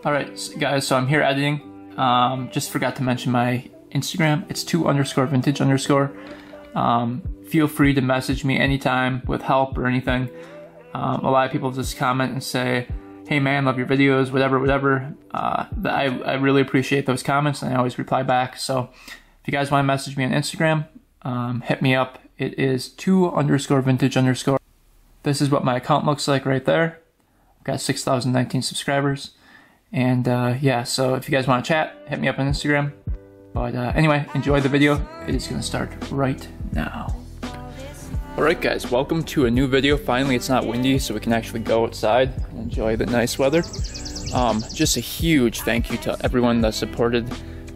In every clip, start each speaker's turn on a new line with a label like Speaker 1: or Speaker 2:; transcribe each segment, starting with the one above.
Speaker 1: Alright guys, so I'm here editing. Just forgot to mention my Instagram. It's 2_vintage_. Feel free to message me anytime with help or anything. A lot of people just comment and say, hey man, love your videos, whatever. I really appreciate those comments and I always reply back. So if you guys want to message me on Instagram, hit me up. It is 2_vintage_. This is what my account looks like right there. I've got 6,019 subscribers. And yeah, so if you guys want to chat, hit me up on Instagram. But anyway, enjoy the video. It is going to start right now. Alright guys, welcome to a new video. Finally, it's not windy, so we can actually go outside and enjoy the nice weather. Just a huge thank you to everyone that supported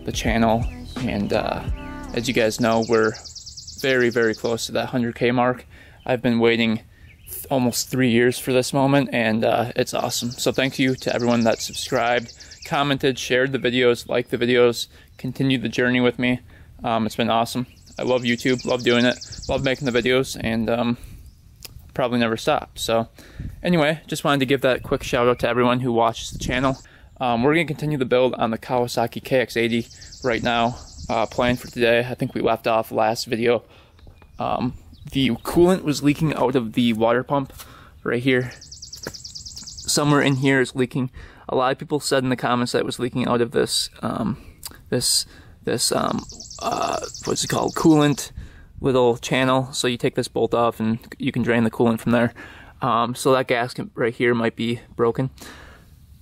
Speaker 1: the channel. And as you guys know, we're very close to that 100K mark. I've been waiting almost 3 years for this moment, and it's awesome. So thank you to everyone that subscribed, commented, shared the videos, liked the videos, continued the journey with me. It's been awesome. I love YouTube, love doing it, love making the videos, and probably never stop. So anyway, just wanted to give that quick shout out to everyone who watches the channel. We're going to continue the build on the Kawasaki KX80 right now. Plan for today, I think we left off last video. The coolant was leaking out of the water pump right here. Somewhere in here is leaking. A lot of people said in the comments that it was leaking out of this, what's it called, coolant little channel. So you take this bolt off and you can drain the coolant from there. So that gasket right here might be broken.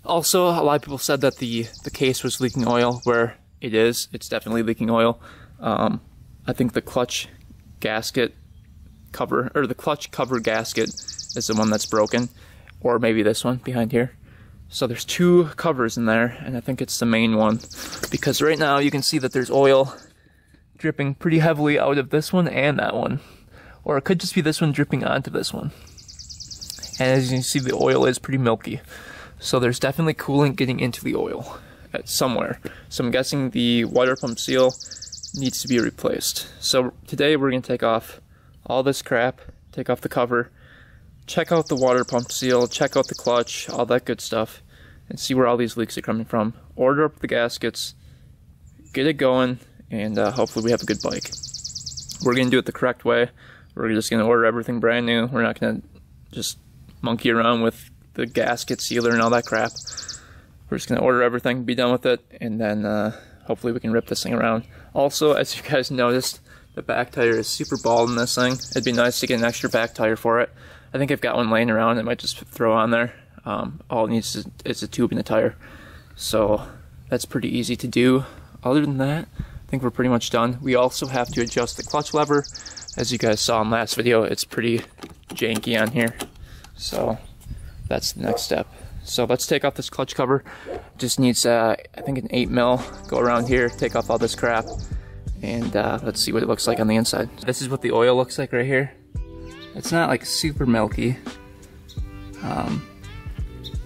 Speaker 1: Also, a lot of people said that the case was leaking oil, where it is. It's definitely leaking oil. I think the clutch gasket cover, or the clutch cover gasket, is the one that's broken, or maybe this one behind here. So there's two covers in there, and I think it's the main one, because right now you can see that there's oil dripping pretty heavily out of this one and that one, or it could just be this one dripping onto this one. And as you can see, the oil is pretty milky, so there's definitely coolant getting into the oil at somewhere. So I'm guessing the water pump seal needs to be replaced. So today we're going to take off all this crap, take off the cover, check out the water pump seal, check out the clutch, all that good stuff, and see where all these leaks are coming from. Order up the gaskets, get it going, and hopefully we have a good bike. We're going to do it the correct way. We're just going to order everything brand new. We're not going to just monkey around with the gasket sealer and all that crap. We're just going to order everything, be done with it, and then hopefully we can rip this thing around. Also, as you guys noticed, the back tire is super bald in this thing. It'd be nice to get an extra back tire for it. I think I've got one laying around. I might just throw on there. All it needs is a tube and a tire. So that's pretty easy to do. Other than that, I think we're pretty much done. We also have to adjust the clutch lever. As you guys saw in last video, it's pretty janky on here. So that's the next step. So let's take off this clutch cover. Just needs, I think, an 8mm. Go around here, take off all this crap, and let's see what it looks like on the inside. This is what the oil looks like right here. It's not like super milky.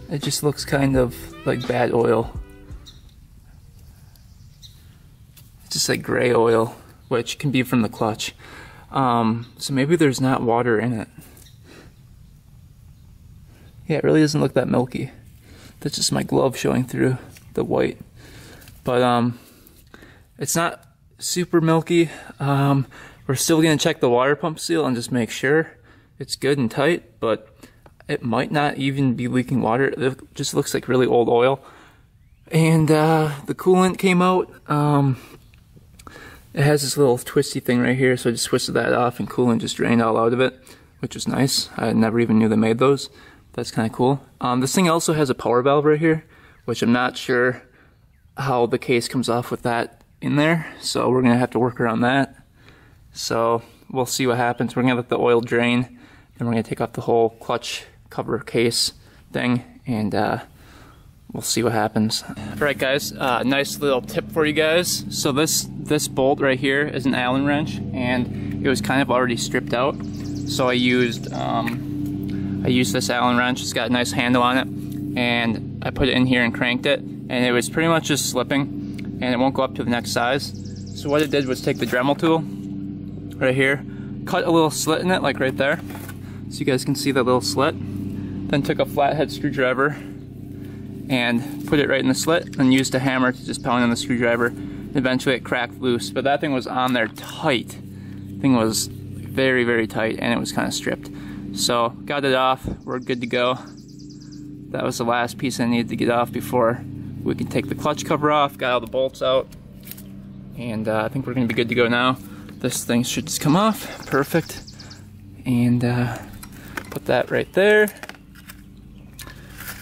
Speaker 1: It just looks kind of like bad oil. It's just like gray oil, which can be from the clutch. So maybe there's not water in it. Yeah, it really doesn't look that milky. That's just my glove showing through the white. But it's not super milky. We're still gonna check the water pump seal and just make sure it's good and tight, but it might not even be leaking water. It just looks like really old oil. And the coolant came out. It has this little twisty thing right here, so I just twisted that off and coolant just drained all out of it, which was nice. I never even knew they made those. That's kind of cool. This thing also has a power valve right here, which I'm not sure how the case comes off with that in there, so we're gonna have to work around that. So we'll see what happens. We're gonna let the oil drain, then we're gonna take off the whole clutch cover case thing, and we'll see what happens. Alright guys, nice little tip for you guys. So this bolt right here is an Allen wrench, and it was kind of already stripped out. So I used this Allen wrench. It's got a nice handle on it, and I put it in here and cranked it, and it was pretty much just slipping, and it won't go up to the next size. So what it did was take the Dremel tool right here, cut a little slit in it, like right there, so you guys can see that little slit, then took a flathead screwdriver and put it right in the slit and used a hammer to just pound on the screwdriver. Eventually it cracked loose, but that thing was on there tight. The thing was very, very tight, and it was kind of stripped. So got it off, we're good to go. That was the last piece I needed to get off before we can take the clutch cover off. Got all the bolts out, and I think we're gonna be good to go now. This thing should just come off, perfect. And put that right there.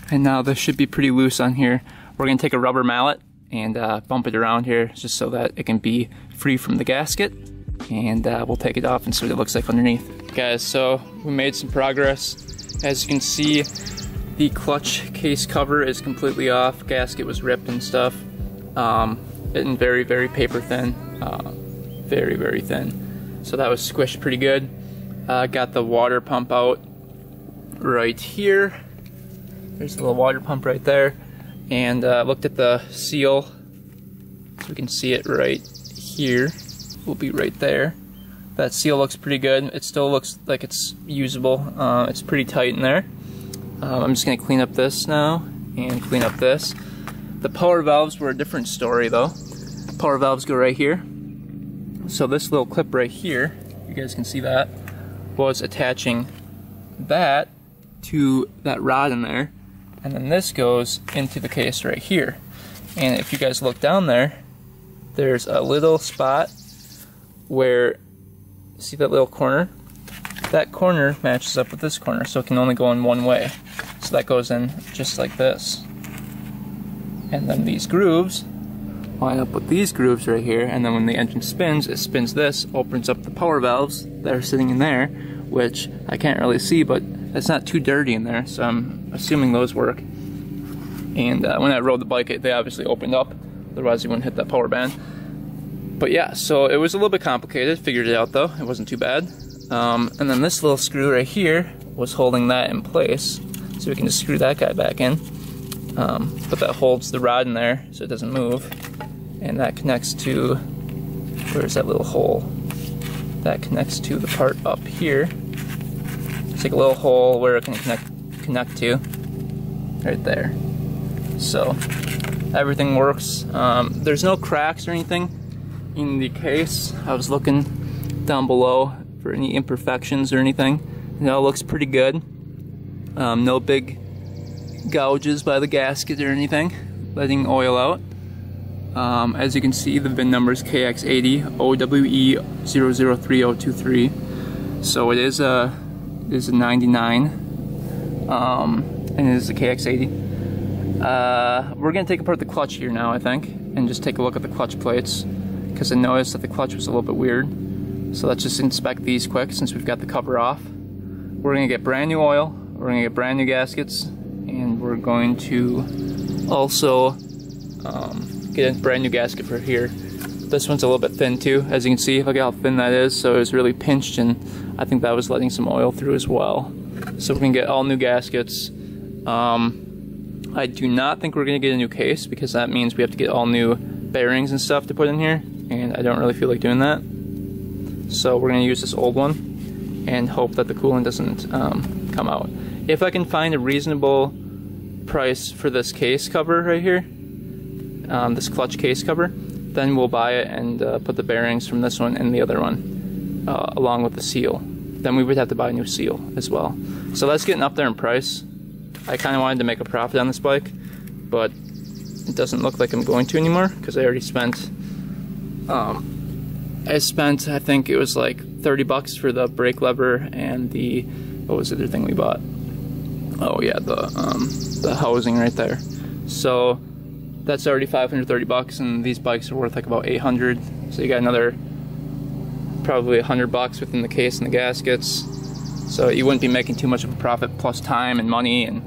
Speaker 1: And now this should be pretty loose on here. We're gonna take a rubber mallet and bump it around here just so that it can be free from the gasket. And we'll take it off and see what it looks like underneath. Guys, so we made some progress. As you can see, the clutch case cover is completely off. Gasket was ripped and stuff. And very, very paper thin. Very, very thin. So that was squished pretty good. Got the water pump out right here. There's a little water pump right there. And looked at the seal. So we can see it right here. Will be right there. That seal looks pretty good. It still looks like it's usable. It's pretty tight in there. I'm just going to clean up this now and clean up this. The power valves were a different story though. Power valves go right here. So this little clip right here, you guys can see that, was attaching that to that rod in there, and then this goes into the case right here. And if you guys look down there, there's a little spot where, see that little corner? That corner matches up with this corner, so it can only go in one way. So that goes in just like this. And then these grooves line up with these grooves right here, and then when the engine spins, it spins this, opens up the power valves that are sitting in there, which I can't really see, but it's not too dirty in there, so I'm assuming those work. And when I rode the bike, they obviously opened up, otherwise you wouldn't hit that power band. But yeah, so it was a little bit complicated, figured it out though, it wasn't too bad. And then this little screw right here was holding that in place, so we can just screw that guy back in. But that holds the rod in there so it doesn't move. And that connects to, where's that little hole? That connects to the part up here. It's like a little hole where it can connect to, right there. So everything works. There's no cracks or anything in the case. I was looking down below for any imperfections or anything. It all looks pretty good. No big gouges by the gasket or anything, letting oil out. As you can see, the VIN number is KX80 OWE003023. So it is a 99, and it is a KX80. We're gonna take apart the clutch here now, I think, and just take a look at the clutch plates, because I noticed that the clutch was a little bit weird. So let's just inspect these quick since we've got the cover off. We're gonna get brand new oil, we're gonna get brand new gaskets, and we're going to also get a brand new gasket for here. This one's a little bit thin too, as you can see. Look at how thin that is, so it's really pinched, and I think that was letting some oil through as well. So we're gonna get all new gaskets. I do not think we're gonna get a new case, because that means we have to get all new bearings and stuff to put in here, and I don't really feel like doing that. So we're gonna use this old one and hope that the coolant doesn't come out. If I can find a reasonable price for this case cover right here, this clutch case cover, then we'll buy it and put the bearings from this one and the other one along with the seal. Then we would have to buy a new seal as well. So that's getting up there in price. I kind of wanted to make a profit on this bike, but it doesn't look like I'm going to anymore, because I already spent I think it was like 30 bucks for the brake lever and the, what was the other thing we bought? Oh yeah, the housing right there. So that's already 530 bucks, and these bikes are worth like about 800. So you got another probably 100 bucks within the case and the gaskets. So you wouldn't be making too much of a profit, plus time and money, and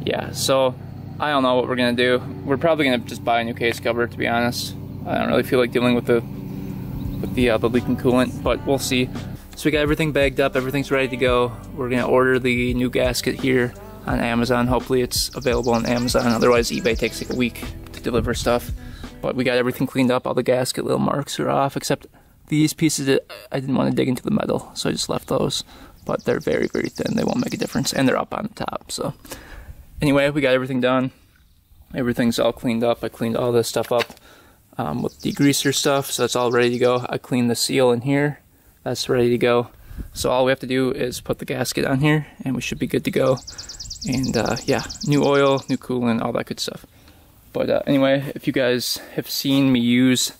Speaker 1: yeah. So I don't know what we're gonna do. We're probably gonna just buy a new case cover, to be honest. I don't really feel like dealing with the leaking coolant, but we'll see. So we got everything bagged up, everything's ready to go. We're gonna order the new gasket here on Amazon. Hopefully it's available on Amazon, otherwise eBay takes like a week to deliver stuff. But we got everything cleaned up, all the gasket little marks are off, except these pieces that I didn't want to dig into the metal, so I just left those. But they're very, very thin, they won't make a difference, and they're up on the top. So anyway, we got everything done. Everything's all cleaned up. I cleaned all this stuff up with degreaser stuff, so it's all ready to go. I cleaned the seal in here. That's ready to go. So all we have to do is put the gasket on here, and we should be good to go. And yeah, new oil, new coolant, all that good stuff. But anyway, if you guys have seen me use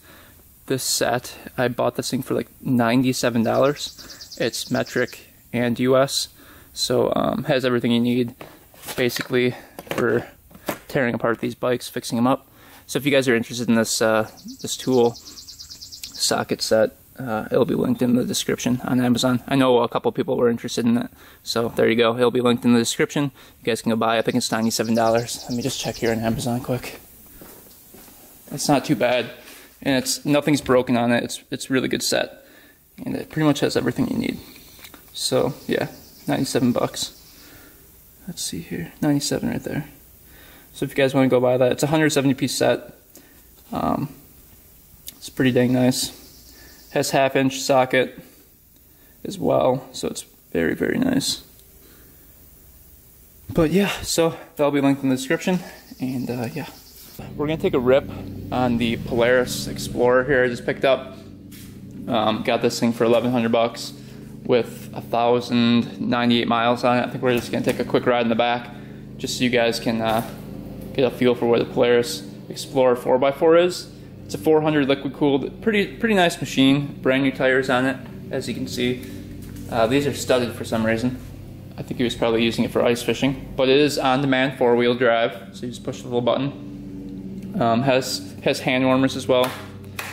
Speaker 1: this set, I bought this thing for like $97. It's metric and US, so has everything you need basically for tearing apart these bikes, fixing them up. So if you guys are interested in this this tool socket set, it'll be linked in the description on Amazon. I know a couple people were interested in it, so there you go. It'll be linked in the description. You guys can go buy it. I think it's $97. Let me just check here on Amazon quick. It's not too bad, and nothing's broken on it. It's a really good set, and it pretty much has everything you need. So yeah, 97 bucks. Let's see here, 97 right there. So if you guys want to go buy that, it's a 170-piece set. It's pretty dang nice. Has half-inch socket as well, so it's very, very nice. But yeah, so that'll be linked in the description, and yeah. We're gonna take a rip on the Polaris Explorer here I just picked up. Got this thing for 1,100 bucks with 1,098 miles on it. I think we're just gonna take a quick ride in the back, just so you guys can get a feel for where the Polaris Explorer 4x4 is. It's a 400 liquid cooled, pretty nice machine. Brand new tires on it, as you can see. These are studded for some reason. I think he was probably using it for ice fishing, but it is on-demand 4-wheel drive, so you just push the little button. Has hand warmers as well,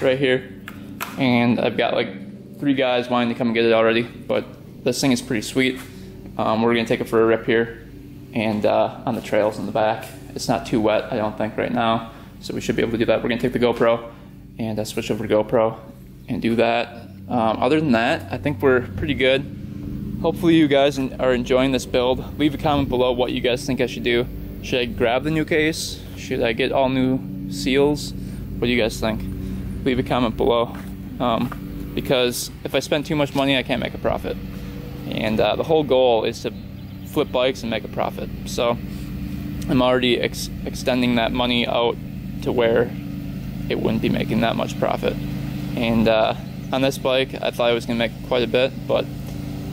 Speaker 1: right here. And I've got like 3 guys wanting to come and get it already, but this thing is pretty sweet. We're gonna take it for a rip here, and on the trails in the back. It's not too wet, I don't think, right now, so we should be able to do that. We're gonna take the GoPro and switch over to GoPro and do that. Other than that, I think we're pretty good. Hopefully you guys are enjoying this build. Leave a comment below what you guys think I should do. Should I grab the new case? Should I get all new seals? What do you guys think? Leave a comment below. Because if I spend too much money, I can't make a profit. And the whole goal is to flip bikes and make a profit. So I'm already extending that money out to where it wouldn't be making that much profit. And on this bike, I thought I was gonna make quite a bit, but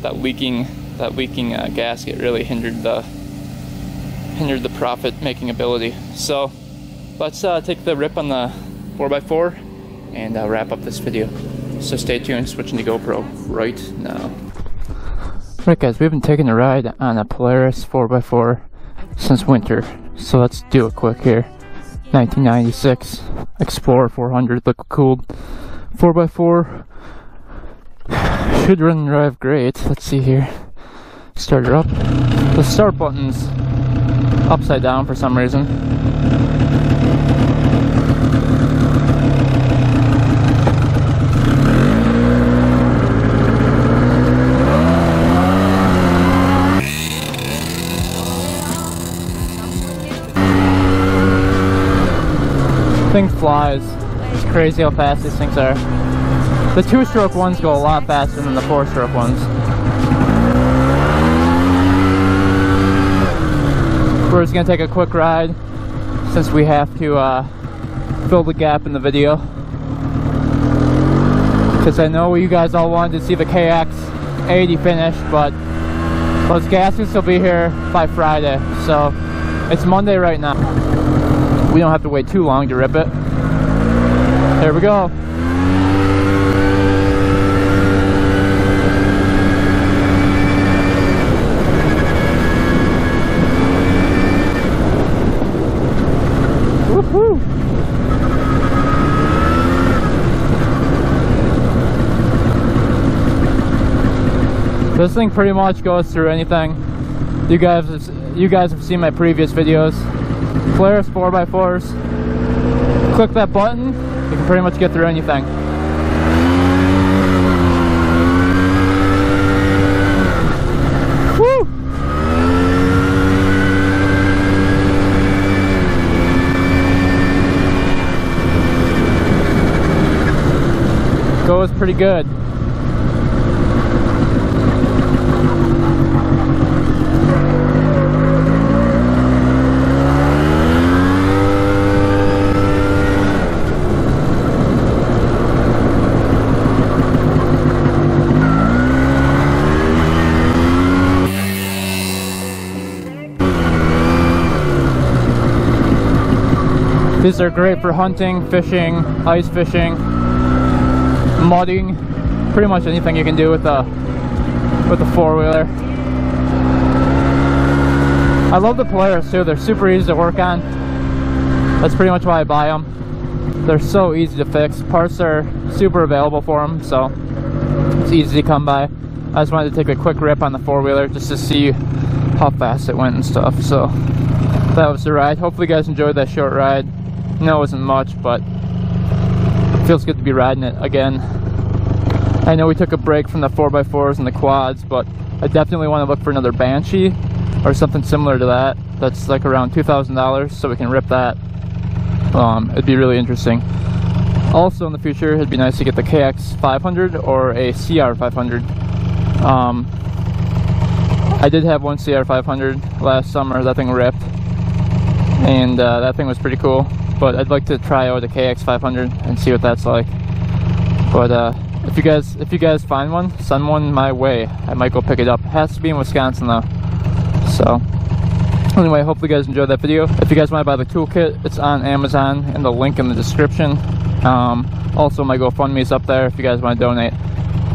Speaker 1: that leaking gasket really hindered the profit making ability. So let's take the rip on the 4x4 and wrap up this video. So stay tuned, switching to GoPro right now. Right guys, we've been taking a ride on a Polaris 4x4 since winter, so let's do it quick here. 1996 Explorer 400 liquid cooled 4x4. Should run and drive great. Let's see here. Start her up. The start button's upside down for some reason. Thing flies. It's crazy how fast these things are. The 2-stroke ones go a lot faster than the 4-stroke ones. We're just gonna take a quick ride since we have to fill the gap in the video. Because I know you guys all wanted to see the KX80 finish, but those gaskets will be here by Friday. So it's Monday right now. We don't have to wait too long to rip it. There we go. Woohoo! This thing pretty much goes through anything. You guys have seen my previous videos. Polaris 4x4s. Click that button, you can pretty much get through anything. Woo! Goes pretty good. These are great for hunting, fishing, ice fishing, mudding, pretty much anything you can do with the four-wheeler. I love the Polaris too. They're super easy to work on. That's pretty much why I buy them. They're so easy to fix. Parts are super available for them, so it's easy to come by. I just wanted to take a quick rip on the four-wheeler just to see how fast it went and stuff. So that was the ride. Hopefully you guys enjoyed that short ride. No, it wasn't much, but it feels good to be riding it again. I know we took a break from the 4x4s and the quads, but I definitely want to look for another Banshee or something similar to that. That's like around $2,000, so we can rip that. It'd be really interesting. Also in the future, it'd be nice to get the KX 500 or a CR 500. I did have one CR 500 last summer. That thing ripped, and that thing was pretty cool. But I'd like to try out a KX 500 and see what that's like. But if you guys find one, send one my way. I might go pick it up. It has to be in Wisconsin though. So anyway, hopefully you guys enjoyed that video. If you guys want to buy the toolkit, it's on Amazon and the link in the description. Also my GoFundMe is up there if you guys want to donate.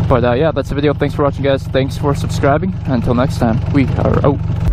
Speaker 1: But yeah, that's the video. Thanks for watching, guys. Thanks for subscribing. Until next time, we are out.